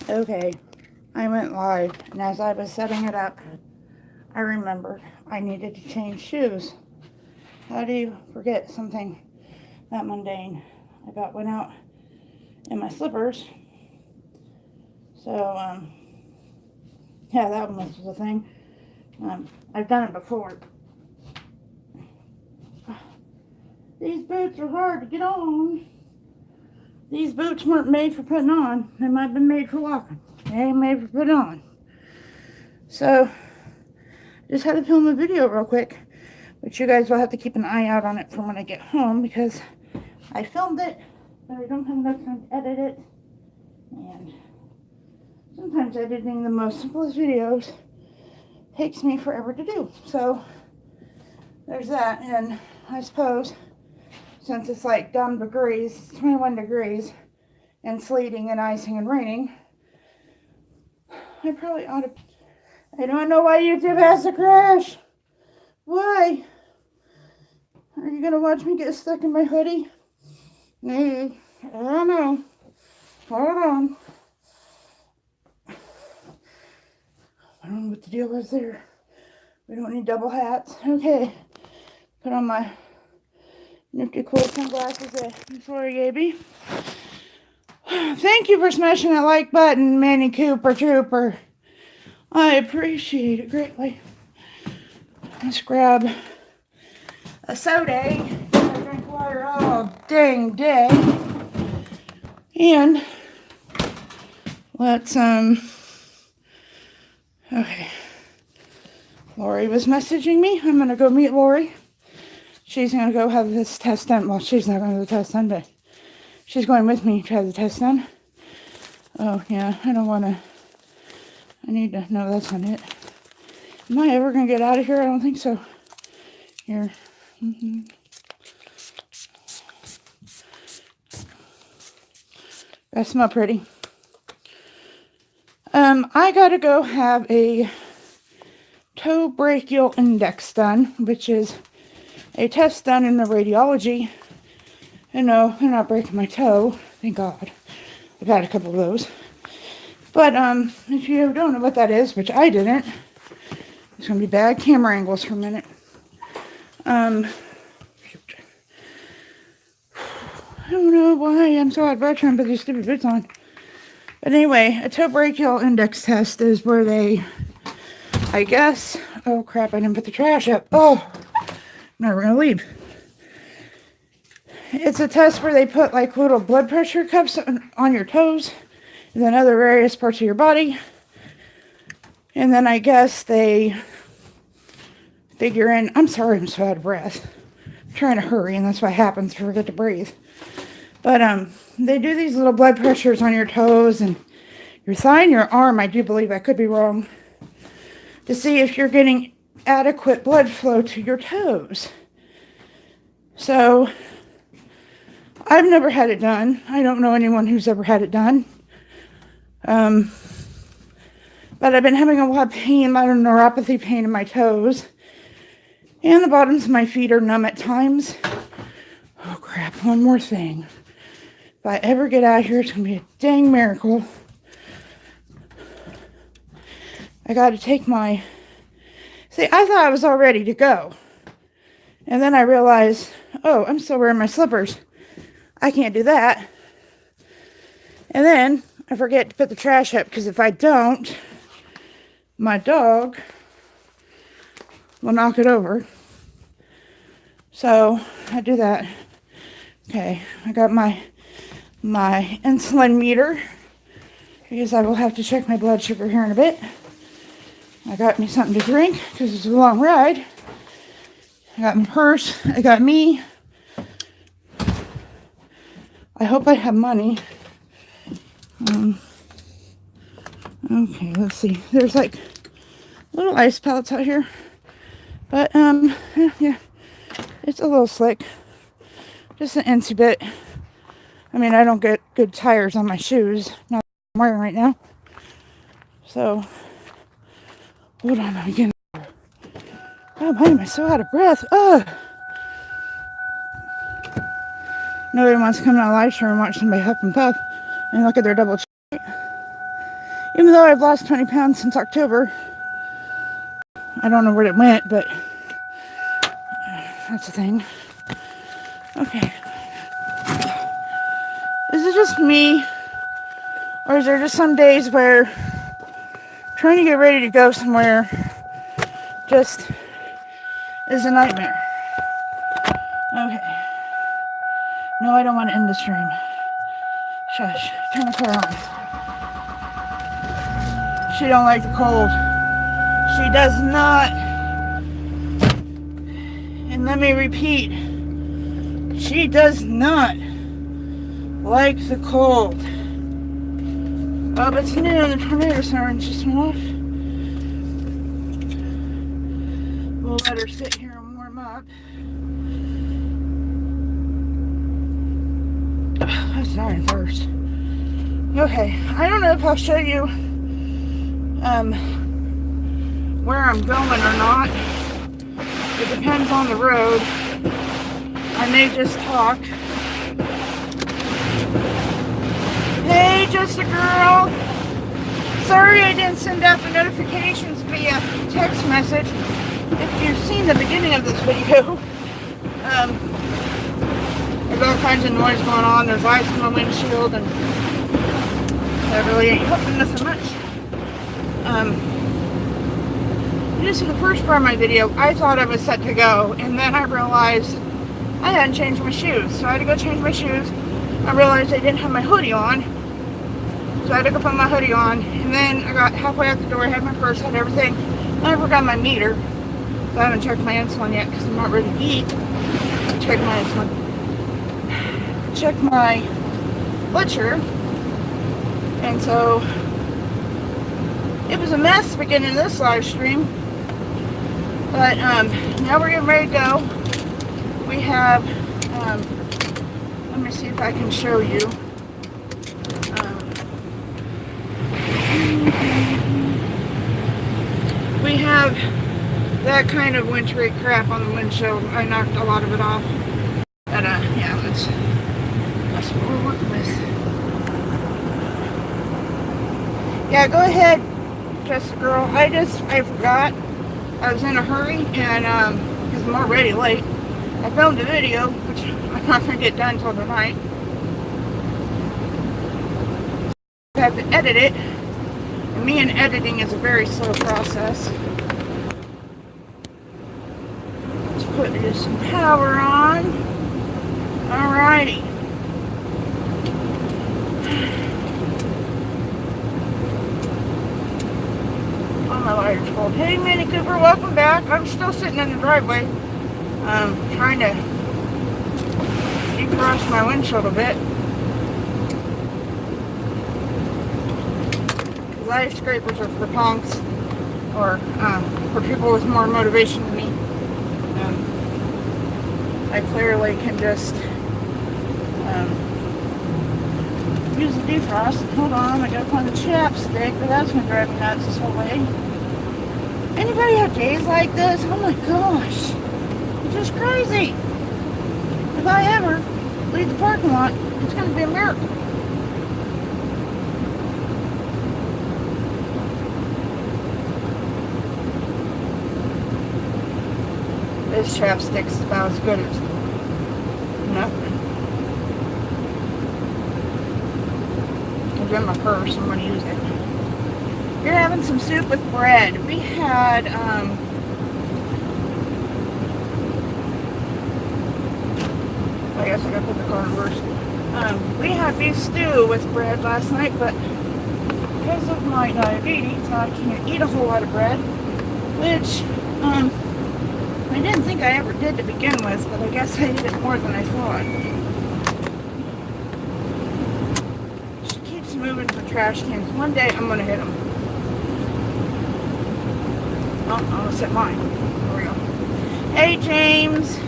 Okay, I went live, and as I was setting it up, I remembered I needed to change shoes. How do you forget something that mundane? I about went out in my slippers, so yeah, that one was the thing. I've done it before. These boots are hard to get on. These boots weren't made for putting on. They might have been made for walking. They ain't made for putting on. So, just had to film a video real quick. But you guys will have to keep an eye out on it for when I get home because I filmed it, but I don't have enough time to edit it. And sometimes editing the most simplest videos takes me forever to do. So, there's that. And I suppose since it's like dumb degrees, 21 degrees, and sleeting and icing and raining, I probably ought to. I don't know why YouTube has to crash. Why? Are you gonna watch me get stuck in my hoodie? Maybe. I don't know. Hold on. I don't know what the deal is there. We don't need double hats. Okay. Put on my nifty cool sunglasses that Flora gave me. Thank you for smashing that like button, Manny Cooper Trooper. I appreciate it greatly. Let's grab a soda. I drink water all dang day. And let's okay. Lori was messaging me. I'm gonna go meet Lori. She's gonna go have this test done. Well, she's not gonna have the test done, but she's going with me to have the test done. Oh yeah, I don't wanna. I need to. No, that's not it. Am I ever gonna get out of here? I don't think so. Here. I smell pretty. I gotta go have a toe brachial index done, which is a test done in the radiology. And no, I'm not breaking my toe. Thank God. I've had a couple of those. But if you don't know what that is, which I didn't, it's gonna be bad camera angles for a minute. I don't know why I'm so out of breath trying to put these stupid boots on. But anyway, a toe brachial index test is where they, I guess, oh crap, I didn't put the trash up. Oh, I'm never gonna leave. It's a test where they put like little blood pressure cuffs on your toes and then other various parts of your body. And then I guess they figure in, I'm sorry, I'm so out of breath. I'm trying to hurry, and that's what happens if I forget to breathe. But they do these little blood pressures on your toes and your thigh and your arm, I do believe, I could be wrong, to see if you're getting adequate blood flow to your toes. So, I've never had it done. I don't know anyone who's ever had it done. But I've been having a lot of pain, a lot of neuropathy pain in my toes. And the bottoms of my feet are numb at times. Oh crap, one more thing. If I ever get out of here, it's going to be a dang miracle. I got to take my... See, I thought I was all ready to go. And then I realized, oh, I'm still wearing my slippers. I can't do that. And then I forget to put the trash up, because if I don't, my dog will knock it over. So I do that. Okay, I got my insulin meter, because I will have to check my blood sugar here in a bit. I got me something to drink because it's a long ride. I got my purse. I got me. I hope I have money. Okay, let's see. There's like little ice pellets out here. But, yeah, it's a little slick. Just an incy bit. I mean, I don't get good tires on my shoes. Not I'm wearing right now. So, hold on, I'm getting... Oh, why am I so out of breath? Ugh! Nobody wants to come to a live stream and watch somebody huff and puff and look at their double chin. Even though I've lost 20 pounds since October. I don't know where it went, but that's the thing. Okay. Is it just me? Or is there just some days where trying to get ready to go somewhere just is a nightmare? Okay. No, I don't want to end the stream. Shush. Turn the car on. She don't like the cold. She does not. And let me repeat. She does not like the cold. Oh, but it's noon. The tornado sirens just went off. We'll let her sit here and warm up. I'm sorry, thirst. Okay, I don't know if I'll show you where I'm going or not. It depends on the road. I may just talk. Hey, just a girl. Sorry I didn't send out the notifications via text message. If you've seen the beginning of this video, there's all kinds of noise going on. There's ice on my windshield, and that really ain't helping nothing much. This is the first part of my video. I thought I was set to go, and then I realized I hadn't changed my shoes. So I had to go change my shoes. I realized I didn't have my hoodie on. So I had to go put my hoodie on, and then I got halfway out the door, I had my purse, had everything, and I forgot my meter. So I haven't checked my insulin yet because I'm not ready to eat. Check my insulin. Check my blood sugar. And so it was a mess beginning this live stream. But now we're getting ready to go. We have, let me see if I can show you. We have that kind of wintry crap on the windshield. I knocked a lot of it off. But yeah, that's what we're working with. Yeah, go ahead, Jessica girl. I forgot. I was in a hurry, and because I'm already late. I filmed a video, which I'm not going to get done until tonight. I have to edit it. And me and editing is a very slow process. Let's put just some power on. Alrighty. My lighter's cold. Hey, Minnie Cooper, welcome back. I'm still sitting in the driveway, trying to defrost my windshield a bit. Light scrapers are for punks, or for people with more motivation than me. I clearly can just use the defrost. Hold on, I gotta find the chapstick, but that's gonna drive me nuts this whole way. Anybody have days like this? Oh my gosh. It's just crazy. If I ever leave the parking lot, it's going to be a miracle. This chapstick's about as good as nothing. It's in my purse. I'm going to use it. You're having some soup with bread. We had, I guess I gotta put the car in reverse. We had beef stew with bread last night, but because of my diabetes, I can't eat a whole lot of bread, which, I didn't think I ever did to begin with, but I guess I did it more than I thought. She keeps moving for trash cans. One day I'm gonna hit them. Oh, I'm gonna set mine. There we go. Hey, James.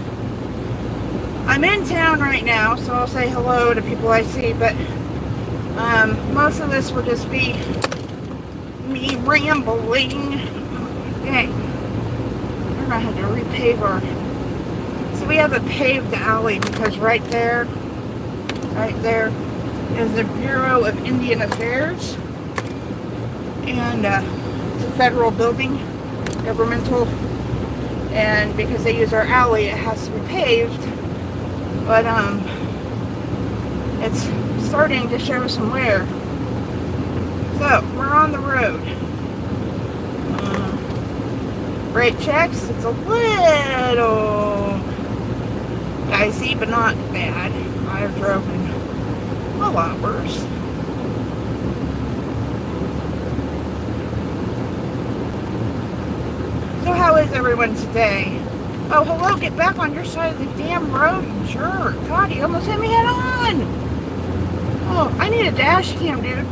I'm in town right now, so I'll say hello to people I see, but most of this will just be me rambling. Dang. We're gonna have to repave our... So we have a paved alley because right there is the Bureau of Indian Affairs. and it's a federal building, governmental, and because they use our alley, it has to be paved. But it's starting to show some wear. So we're on the road. Brake checks. It's a little dicey, but not bad. I've driven a lot worse. So how is everyone today? Oh, hello, get back on your side of the damn road. Sure. God, you almost hit me head on. Oh, I need a dash cam, dude.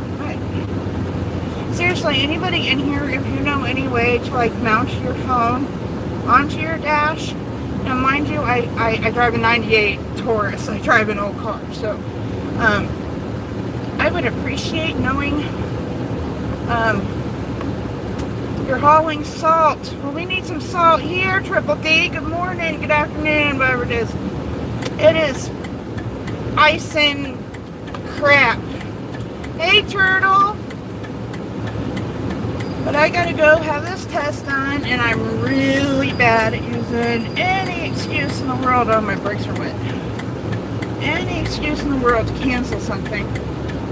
Seriously, anybody in here, if you know any way to like mount your phone onto your dash. Now, mind you, I drive a 98 Taurus. I drive an old car. So, I would appreciate knowing you're hauling salt. Well, we need some salt here, Triple D. Good morning, good afternoon, whatever it is. It is ice and crap. Hey, Turtle. But I gotta go have this test done, and I'm really bad at using any excuse in the world. Oh, my brakes are wet. Any excuse in the world to cancel something.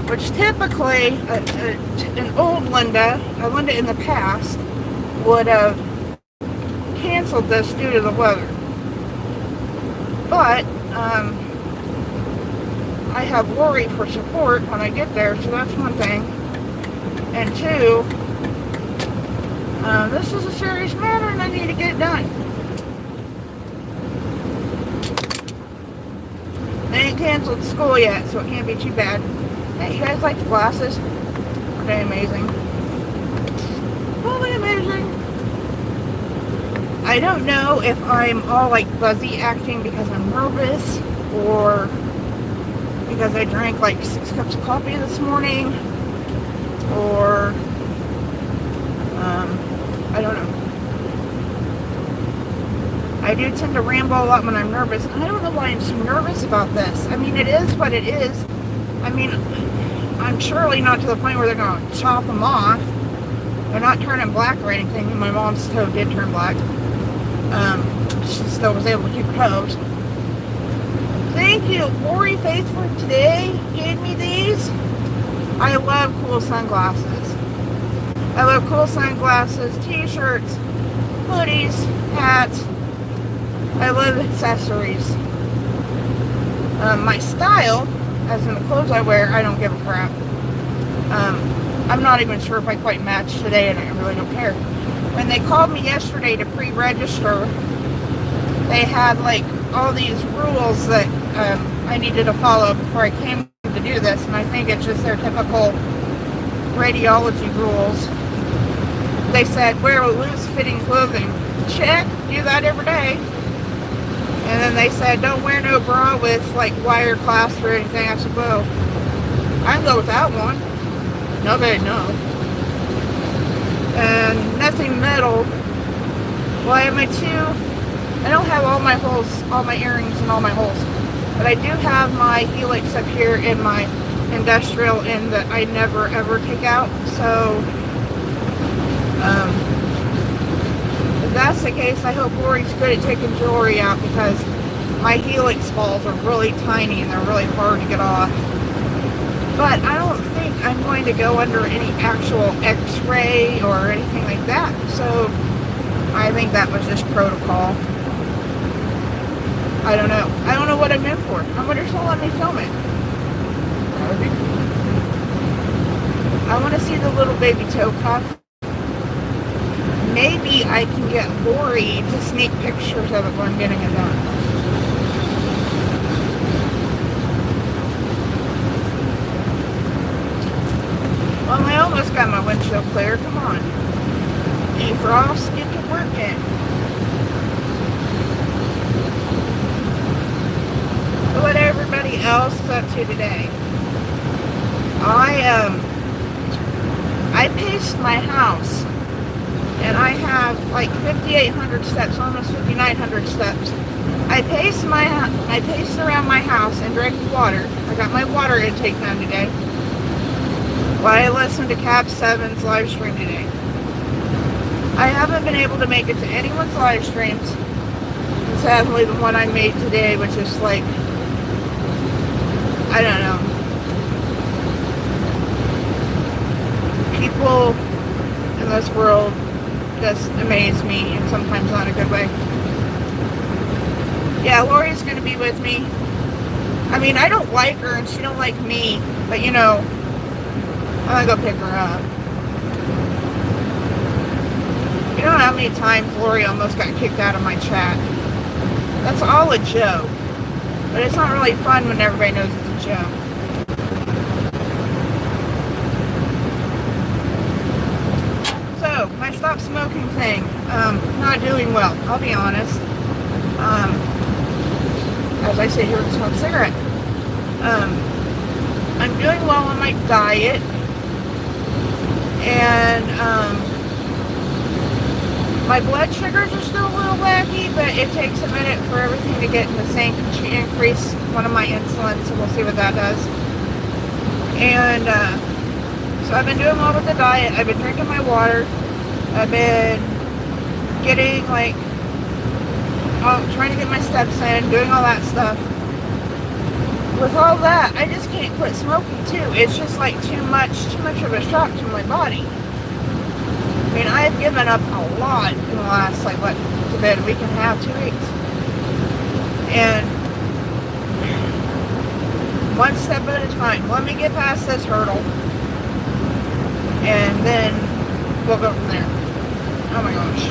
Which typically, an old Linda, a Linda in the past, would have canceled this due to the weather. But, I have worry for support when I get there, so that's one thing. And two, this is a serious matter and I need to get it done. They ain't canceled school yet, so it can't be too bad. Hey, you guys like the glasses? Are they amazing? Are they amazing? I don't know if I'm all like buzzy acting because I'm nervous or because I drank like 6 cups of coffee this morning, or I don't know. I do tend to ramble a lot when I'm nervous, and I don't know why I'm so nervous about this. I mean, it is what it is. I mean, I'm surely not to the point where they're going to chop them off. They're not turning black or anything. My mom's toe did turn black. She still was able to keep her toes. Thank you, Lori Faith, for today. Gave me these. I love cool sunglasses. I love cool sunglasses, t-shirts, hoodies, hats. I love accessories. My style, as in the clothes I wear, I don't give a crap. I'm not even sure if I quite match today, and I really don't care. When they called me yesterday to pre-register, they had like all these rules that I needed to follow before I came to do this, and I think it's just their typical radiology rules. They said, wear loose-fitting clothing. Check, do that every day. And then they said, don't wear no bra with like wire clasp or anything. I said, well, I can go without one. Nobody knows. And nothing metal. Well, I have my I don't have all my holes, all my earrings and all my holes. But I do have my helix up here in my industrial end that I never ever take out. So, if that's the case, I hope Lori's good at taking jewelry out, because my helix balls are really tiny and they're really hard to get off. But I don't think I'm going to go under any actual x-ray or anything like that. So I think that was just protocol. I don't know. I don't know what I'm in for. I wonder if they'll let me film it. That would be cool. I want to see the little baby toe cuff. Maybe I can get Lori to sneak pictures of it when I'm getting it done. Well, I almost got my windshield clear. Come on. Defrost, get to working. What everybody else is up to today. I paced my house, and I have like 5,800 steps, almost 5,900 steps. I paced around my house and drank water. I got my water intake done today. Well, I listened to Cap 7's live stream today. I haven't been able to make it to anyone's live streams. Sadly, the one I made today, which is like, I don't know. People in this world just amaze me, and sometimes not in a good way. Yeah, Lori's going to be with me. I mean, I don't like her, and she don't like me, but you know, I'm going to go pick her up. You know how many times Lori almost got kicked out of my chat? That's all a joke. But it's not really fun when everybody knows it's a joke. So, my stop smoking thing, not doing well, I'll be honest. As I sit here and smoke a cigarette. I'm doing well on my diet. And, my blood sugars are still a little wacky, but it takes a minute for everything to get in the sync. She increased one of my insulin, so we'll see what that does. And so I've been doing well with the diet. I've been drinking my water. I've been getting trying to get my steps in, doing all that stuff. With all that, I just can't quit smoking too. It's just like too much of a shock to my body. I mean, I have given up a lot in the last, a week and a half, 2 weeks. And one step at a time. Let me get past this hurdle. And then we'll go from there. Oh my gosh.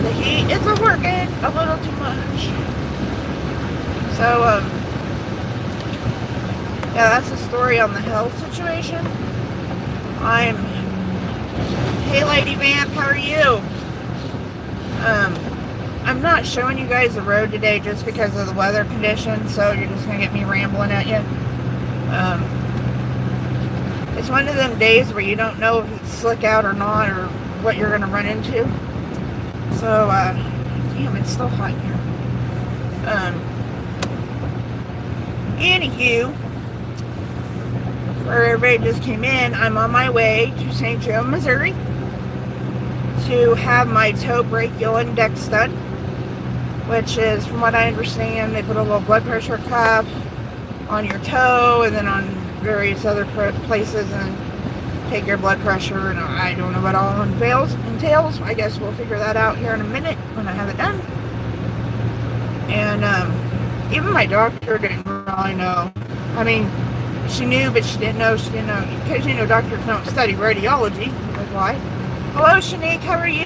The heat is working a little too much. So, yeah, that's the story on the health situation. Hey Lady Vamp, how are you? I'm not showing you guys the road today just because of the weather conditions, so you're just gonna get me rambling at you. It's one of them days where you don't know if it's slick out or not, or what you're gonna run into. So, damn, it's still hot here. Anywho, where everybody just came in, I'm on my way to St. Joe, Missouri, to have my toe brachial index done, which is, from what I understand, they put a little blood pressure cuff on your toe and then on various other places and take your blood pressure, and I don't know what all entails. I guess we'll figure that out here in a minute when I have it done. And even my doctor didn't really know. I mean, she knew, but she didn't know. Because, doctors don't study radiology. That's why. Hello, Shanique, how are you?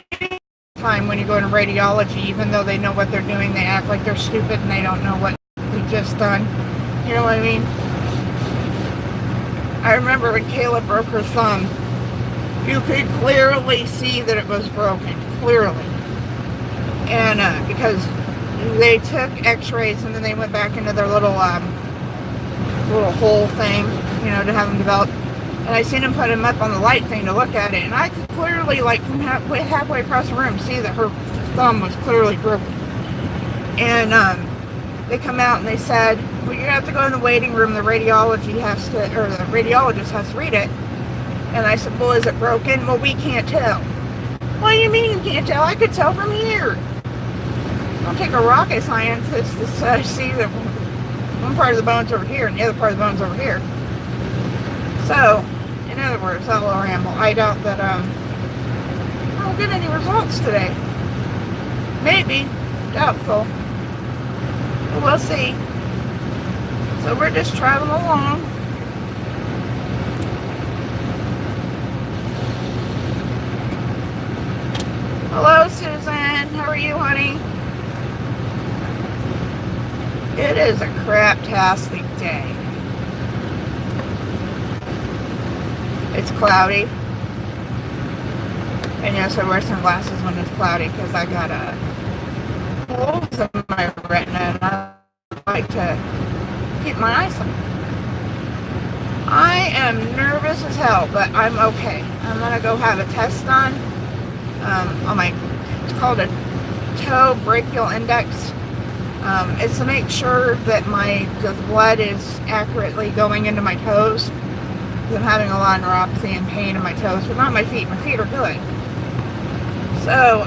Time when you go into radiology, even though they know what they're doing, they act like they're stupid and they don't know what they've just done. You know what I mean? I remember when Kayla broke her thumb, you could clearly see that it was broken. Clearly. And because they took x-rays and then they went back into their little hole thing, to have them develop. And I seen him put him up on the light thing to look at it, and I could clearly, from halfway across the room, see that her thumb was clearly broken. And they come out and they said, well, you're gonna have to go in the waiting room. The radiologist has to read it. And I said, well, is it broken? Well, we can't tell. What do you mean you can't tell? I could tell from here. Don't take a rocket scientist to see that one part of the bone's over here and the other part of the bone's over here. So, in other words, that little ramble, I doubt that I'll get any results today. Maybe. Doubtful. But we'll see. So we're just traveling along. Hello, Susan. How are you, honey? It is a crap-tastic day. It's cloudy. And yes, I wear sunglasses when it's cloudy because I got holes in my retina and I like to keep my eyes on. I am nervous as hell, but I'm okay. I'm going to go have a test done on my, it's called a toe brachial index. It's to make sure that the blood is accurately going into my toes. because I'm having a lot of neuropathy and pain in my toes, but not my feet. My feet are good. So,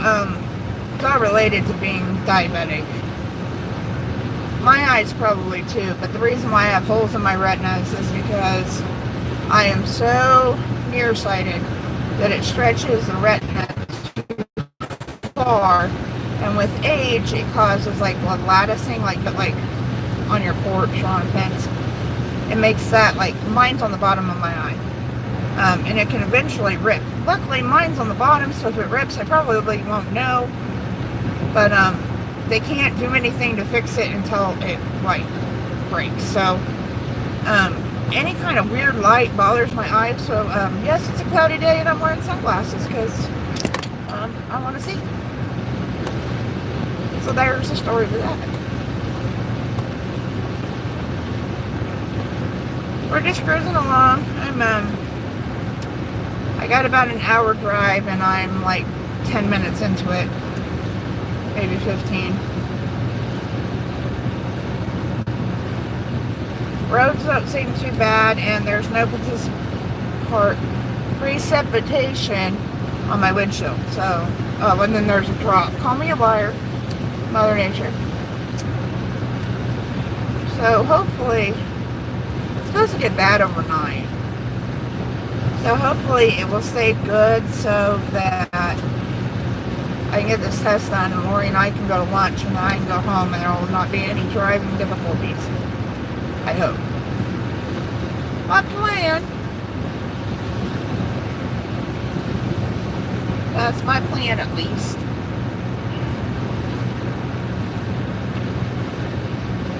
it's all related to being diabetic. My eyes probably too, but the reason why I have holes in my retinas is because I am so nearsighted that it stretches the retina too far, and with age it causes like latticing, like on your porch or on a fence. It makes that, like, mine's on the bottom of my eye, and it can eventually rip. Luckily mine's on the bottom, so if it rips I probably won't know, but they can't do anything to fix it until it like breaks. So any kind of weird light bothers my eyes. So yes, it's a cloudy day and I'm wearing sunglasses because I want to see. So there's the story to that. We're just cruising along. I got about an hour drive and I'm like 10 minutes into it, maybe 15. Roads don't seem too bad, and there's no precipitation on my windshield. So, and then there's a drop. Call me a liar, Mother Nature. So hopefully, it's supposed to get bad overnight. So hopefully it will stay good so that I can get this test done and Lori and I can go to lunch and then I can go home and there will not be any driving difficulties. I hope. My plan. That's my plan at least.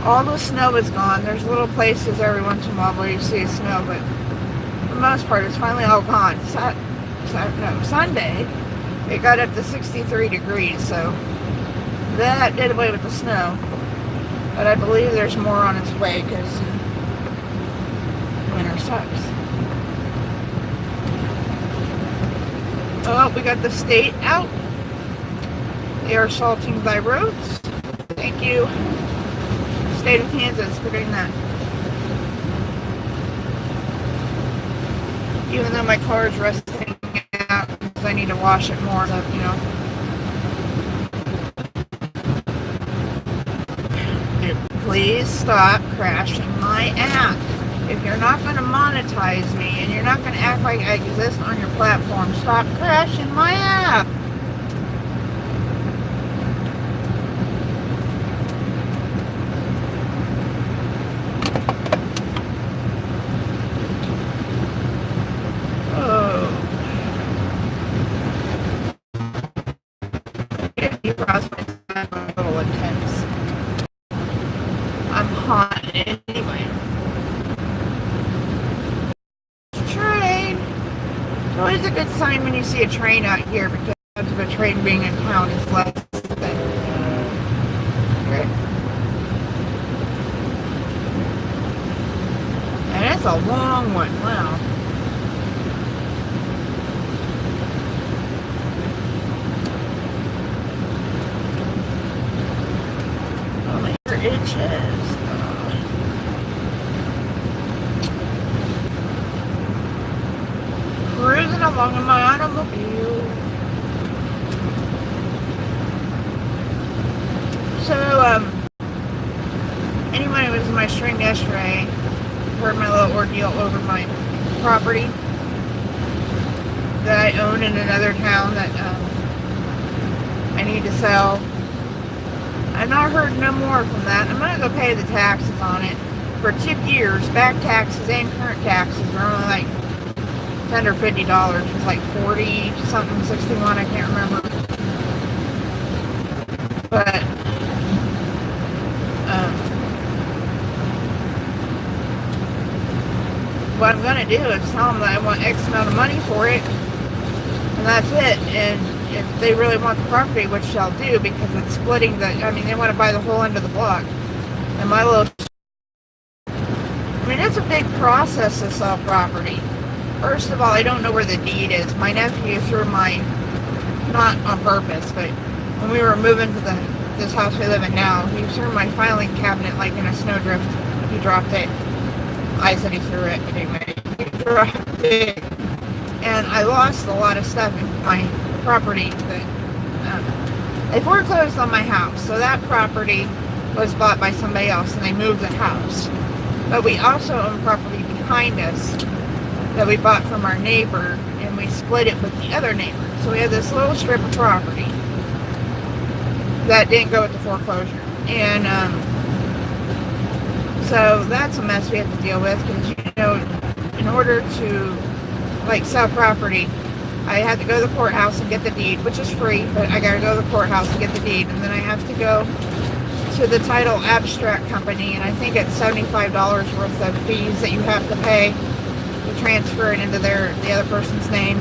All the snow is gone. There's little places every once in a while where you see snow, but for the most part it's finally all gone. Sunday it got up to 63 degrees, so that did away with the snow. But I believe there's more on its way because winter sucks. Oh, we got the state out. They are salting thy roads. Thank you, state of Kansas, for doing that. Even though my car is rusting out because I need to wash it more, so, you know. Please stop crashing my app. If you're not going to monetize me and you're not going to act like I exist on your platform, stop crashing my app. Oh. You crossed my time a little intense. I'm hot anyway. Train. It's always a good sign when you see a train out here because the train being in town is less than good. And it's a long one. Wow. Oh, my ear itches. Cruising along in my automobile. So, anyone who was in my stream yesterday heard my little ordeal over my property that I own in another town that I need to sell. I've not heard no more from that. I'm gonna go pay the taxes on it for 2 years. Back taxes and current taxes are only like under $50. It's like 40 something, 61, I can't remember. But what I'm gonna do is tell them that I want X amount of money for it, and that's it. And if they really want the property, which they'll do because it's splitting the, I mean, they want to buy the whole end of the block. And my little, I mean, it's a big process to sell property. First of all, I don't know where the deed is. My nephew threw my, not on purpose, but when we were moving to this house we live in now, he threw my filing cabinet like in a snowdrift. He dropped it. I said he threw it, but anyway, he big, and I lost a lot of stuff in my property. They foreclosed on my house, so that property was bought by somebody else, and they moved the house. But we also own property behind us that we bought from our neighbor, and we split it with the other neighbor. So we had this little strip of property that didn't go with the foreclosure, and so that's a mess we have to deal with, because in order to sell property, I had to go to the courthouse and get the deed, which is free, but I gotta go to the courthouse to get the deed, and then I have to go to the title abstract company, and I think it's $75 worth of fees that you have to pay to transfer it into the other person's name.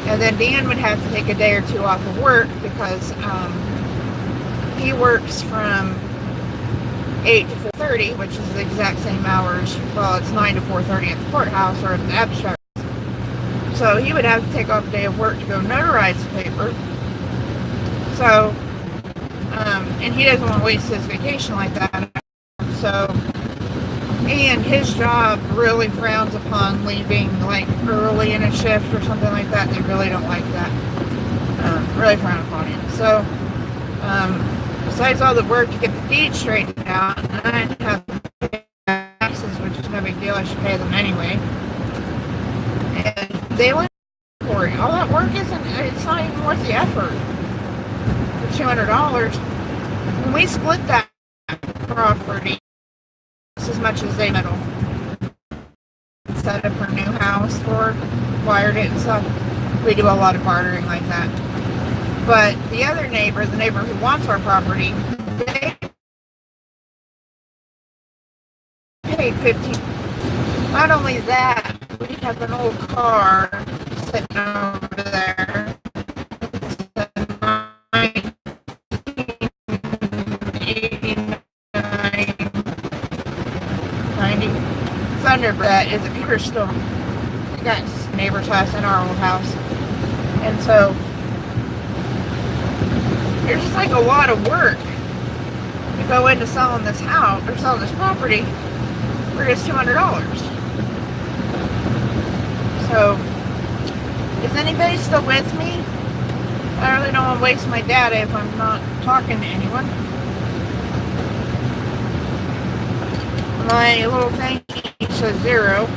And then Dan would have to take a day or two off of work, because he works from 8 to 4:30, which is the exact same hours. Well, it's 9 to 4:30 at the courthouse or at the abstract. So he would have to take off a day of work to go notarize the paper. So, and he doesn't want to waste his vacation like that. So, and his job really frowns upon leaving early in a shift or something like that. They really don't like that. Really frown upon it. So, besides all the work to get the deed straightened out, and I have taxes, which is no big deal. I should pay them anyway. And they went for it. All that work it's not even worth the effort for $200. When we split that property, it's as much as they metal. Set up her new house for, wired it and stuff. We do a lot of bartering like that. But the other neighbor, the neighbor who wants our property, they paid $15. Not only that, we have an old car sitting over there. It's a 1989, 90 Thunderbird. Is a computer store. We got neighbor's house and our old house. And so there's just a lot of work to go into selling this house or selling this property for just $200. So, is anybody still with me? I really don't want to waste my data if I'm not talking to anyone. My little thing says 0.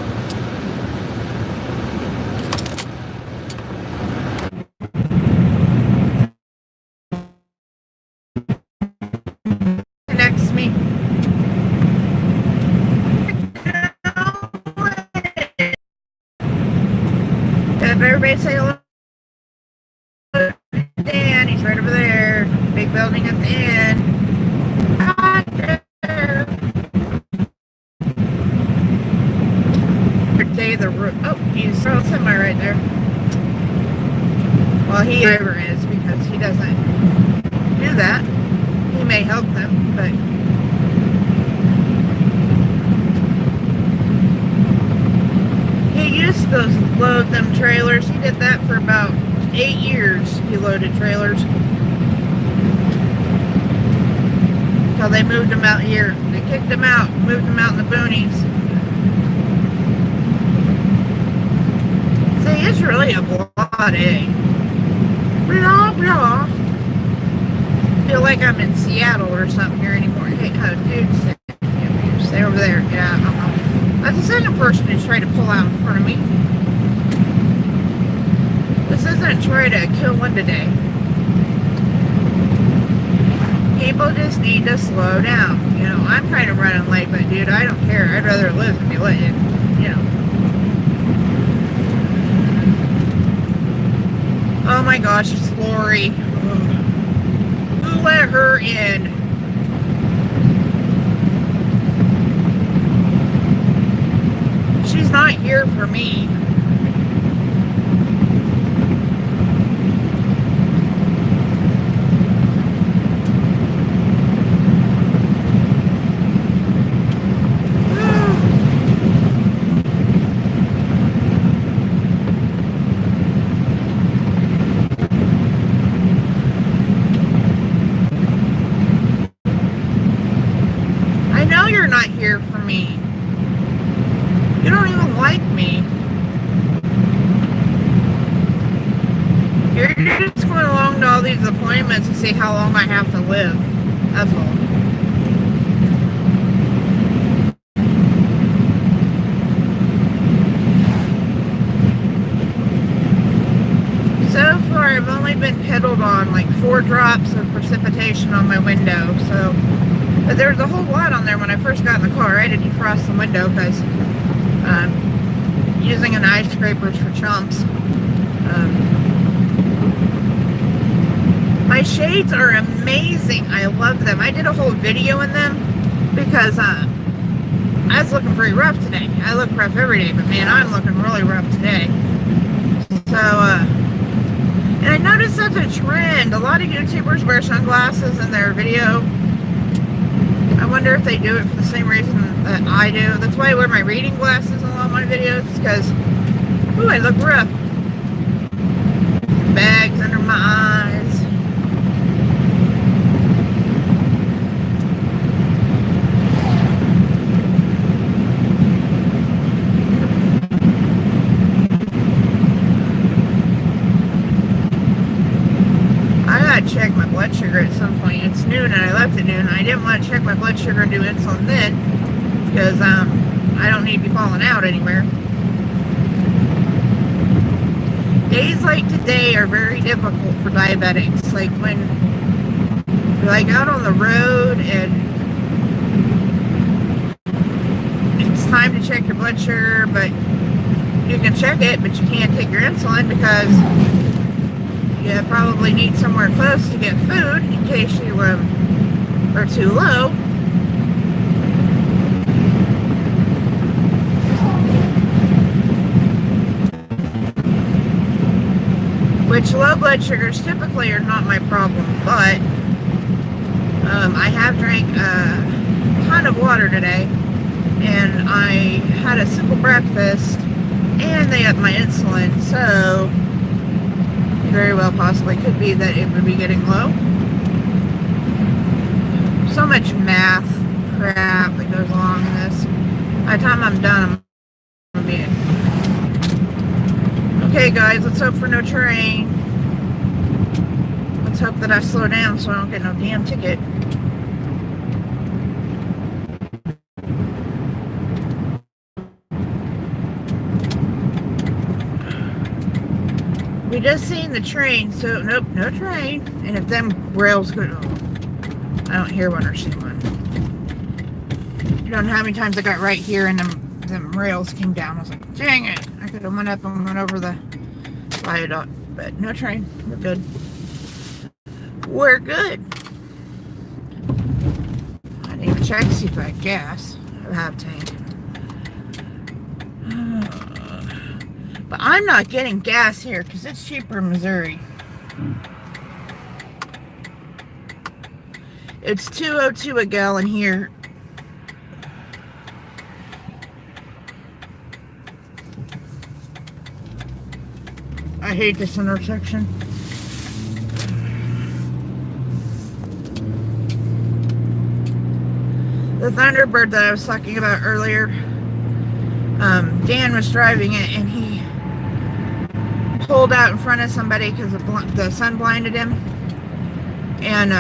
Connects me. Everybody say hello to Dan. He's right over there. Big building at the end. Oh, he's throwing semi right there. Well, he driver is, because he doesn't do that. He may help them, but he used to load them trailers. He did that for about 8 years. He loaded trailers until they moved him out here. They kicked him out, moved him out in the boonies. See, it's really a blah day. Blah, blah. I feel like I'm in Seattle or something here anymore. Hey, dude, stay over there. Yeah, That's the second person who's trying to pull out in front of me. This isn't trying to kill one today. People just need to slow down. I'm kind of running late, but dude, I don't care. I'd rather live than be late. Oh my gosh, it's Lori. Who let her in? She's not here for me. I know you're not here for me. You don't even like me. You're just going along to all these appointments to see how long I have to live. That's all. So far, I've only been piddled on like 4 drops of precipitation on my window. So, but there was a whole lot on there when I first got in the car. I had to defrost the window because using an ice scraper is for chumps. My shades are amazing. I love them. I did a whole video in them because I was looking pretty rough today. I look rough every day, but man, I'm looking really rough today. So, and I noticed that's a trend. A lot of YouTubers wear sunglasses in their video. I wonder if they do it for the same reason that I do. That's why I wear my reading glasses in a lot of my videos, because, ooh, I look rough. Bags under my eyes. Check my blood sugar at some point. It's noon and I left at noon. I didn't want to check my blood sugar and do insulin then because I don't need to be falling out anywhere. Days like today are very difficult for diabetics. Like when you're like out on the road and it's time to check your blood sugar, but you can check it, but you can't take your insulin because you probably need somewhere close to get food in case you are too low. Which low blood sugars typically are not my problem, but I have drank a ton of water today, and I had a simple breakfast, and they upped my insulin, so very well possibly could be that it would be getting low. So much math crap that goes along in this. By the time I'm done, I'm gonna be okay, guys. Let's hope for no train. Let's hope that I slow down so I don't get no damn ticket. We just seen the train, so nope, no train. And if them rails go, I don't hear one or see one. You don't know how many times I got right here and them rails came down. I was like, dang it! I could have went up and went over the viaduct, but no train. We're good. We're good. I didn't even check to see if I had gas. I have tank. But I'm not getting gas here because it's cheaper in Missouri. It's $2.02 a gallon here. I hate this intersection. The Thunderbird that I was talking about earlier, Dan was driving it and he pulled out in front of somebody because the sun blinded him, and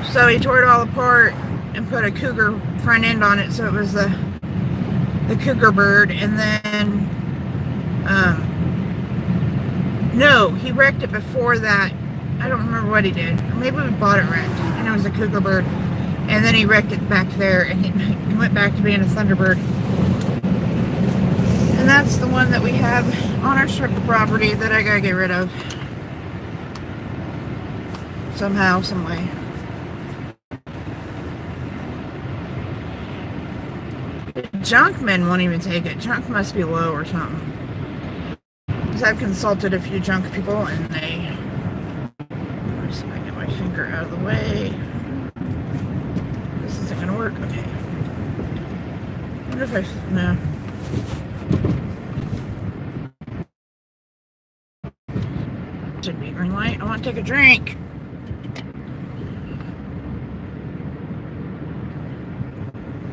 so he tore it all apart and put a Cougar front end on it, so it was the Cougar bird. And then no, he wrecked it before that. I don't remember what he did, or maybe we bought it wrecked and it was a Cougar bird, and then he wrecked it back there and he went back to being a Thunderbird. And that's the one that we have on our strip of property that I gotta get rid of. Somehow, some way. Junkmen won't even take it. Junk must be low or something. Because I've consulted a few junk people and they... Let's see if I can get my finger out of the way. This isn't gonna work. Okay. I wonder if I... No. Should be green light. I want to take a drink.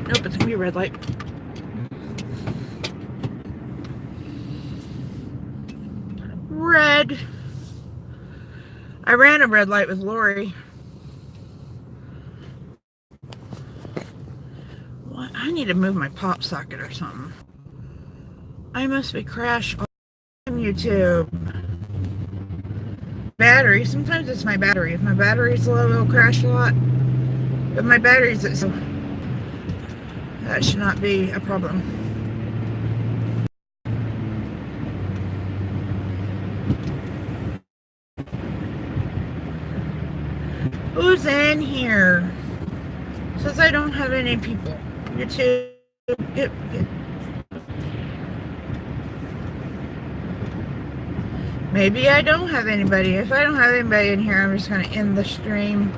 Nope, it's gonna be a red light. Red red. I ran a red light with Lori. What? I need to move my pop socket or something. I must be crashed on YouTube. Battery. Sometimes it's my battery. If my battery's low, it'll crash a lot. But my battery's at, so that should not be a problem. Who's in here? Says I don't have any people. YouTube. Get. Maybe I don't have anybody. If I don't have anybody in here, I'm just going to end the stream.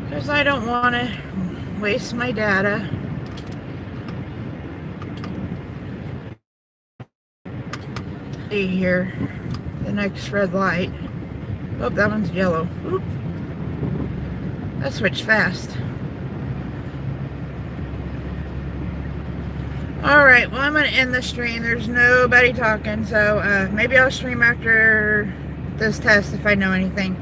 Because I don't want to waste my data. See here. The next red light. Oh, that one's yellow. Oop. That switched fast. Alright, well, I'm going to end the stream. There's nobody talking, so maybe I'll stream after this test if I know anything.